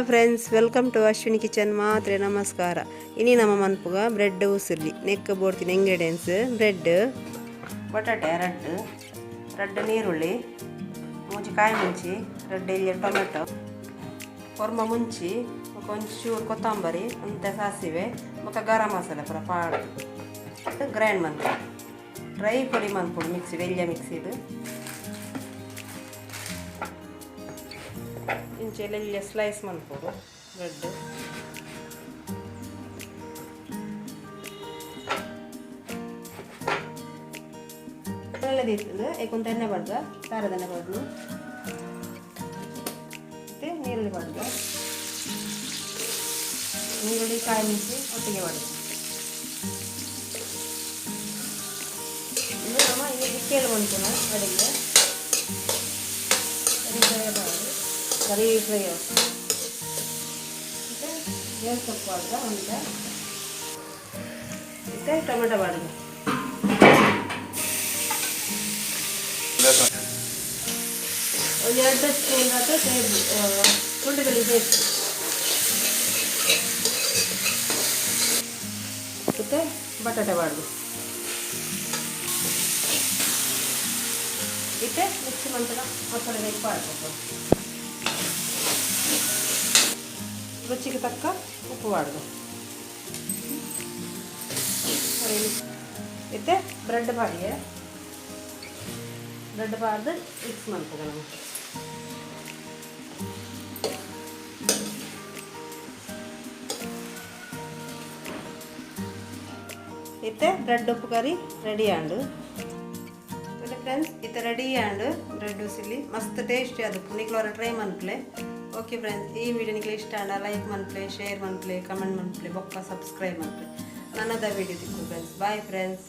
Friends, welcome to Ashwini kitchen. ಮಾತ್ರೆ ನಮಸ್ಕಾರ. ಇನಿ ನಮ್ಮ ಮನ್ಪುಗ ಬ್ರೆಡ್ ಉಸಿರ್ಲಿ ನೆಕ್ಕ ಬೋಡ್ತೀನಿ. ಇಂಗ್ರೀಡಿಯೆಂಟ್ಸ್: ಬ್ರೆಡ್, ಬಟಾಟೆ ರಡ್ಡ್ ನೀರುಳ್ಳಿ, ಮುಂಚಿ ಕಾಯಿ ಮುಂಚಿ, ರಡ್ಡ್ ಇಲ್ಲಿ ಟೊಮೆಟೊ, ಕೊರ್ಮ ಮುಂಚಿ, ಒಂಚೂರು ಕೊತ್ತಂಬರಿ, ಅಂತ ಸಾಸಿವೆ, ಮತ್ತು ಗರಂ ಮಸಾಲೆ ಪೂರ ಪಾಡು ಗ್ರೈಂಡ್ ಮನ್ಪು. ಡ್ರೈ ಪೊಡಿ ಮನ್ಪುಡು ಮಿಕ್ಸಿಡ್ ಎಲ್ಯ ಮಿಕ್ಸಿಡ್ ಇಂಚೆಲ್ಲ ಸ್ಲೈಸ್ ಮನ್ಪೋಡು ಬ್ರೆಡ್. ಒಳ್ಳೆದಿರ್ತದೆ. ಏಕೊಂತ ಎಣ್ಣೆ ಬಡ್ದ ಖಾರದ ಎಣ್ಣೆ ಬಡ್ದು ಮತ್ತು ನೀರುಳ್ಳಿ ಬಡ್ದ ನೀರುಳ್ಳಿ ಕಾಯಿ ಮಿಂಚಿ ಒಟ್ಟಿಗೆ ಬಡ್ದು ಇದು ನಮ್ಮ ಈಗ ಕೇಳಿ ಬಂತು ಅಡಿಗೆ ಕರಿ ಫ್ರೈ ಮತ್ತು ಬೇರೆ ಸೊಪ್ಪು ಬಾಡ್ದ ಒಂದು ಮತ್ತು ಟೊಮೆಟೊ ಬಾಡ್ದು ಒಂದು 2 ಸ್ಪೂನ್ ಅಥವಾ ಶುಂಠಿ ಬೆಳ್ಳುಳ್ಳಿ ಪೇಸ್ಟ್ ಮತ್ತು ಬಟಾಟೆ ಬಾಡ್ದು ಇಟ್ಟೆ ಮಿಕ್ಸಿ ಮಂತದ ಮಸಾಲೆ ಬೇಕು ಮಾಡಬೇಕು. ರುಚಿಗೆ ತಕ್ಕ ಉಪ್ಪು ಬಾಡ್ದು ಇತ್ತೆ ಬ್ರೆಡ್ ಬಾಡಿಗೆ ಬ್ರೆಡ್ ಬಾಡ್ದು ಮಿಕ್ಸ್ ಮಾಡ್ತದೆ ನಾವು. ಇತ್ತೆ ಬ್ರೆಡ್ ಉಪ್ಪು ಕರಿ ರೆಡಿ ಆಂಡು ಫ್ರೆಂಡ್ಸ್. ಇತ್ತೆ ರೆಡಿ ಆಂಡ್ ಬ್ರೆಡ್ ಉಸಿಲಿ ಮಸ್ತ್ ಟೇಸ್ಟಿ ಅದು ನಿಕ್ಲೋರ ಟ್ರೈ ಮನ್ಪ್ಲೆ. ಓಕೆ ಫ್ರೆಂಡ್ಸ್, ಈ ವಿಡಿಯೋ ನಿಮಗೆ ಇಷ್ಟ ಆಂಡ ಲೈಕ್ ಮನ್ಪ್ಲೆ, ಶೇರ್ ಮನ್ಪ್ಲೆ, ಕಮೆಂಟ್ ಮನ್ಪ್ಲೆ, ಬೊಕ್ಕ ಸಬ್ಸ್ಕ್ರೈಬ್ ಮನ್ಪ್ಲೆ. ನನ್ನದ ವಿಡಿಯೋ ತಿಕ್ಕು ಫ್ರೆಂಡ್ಸ್. Bye friends.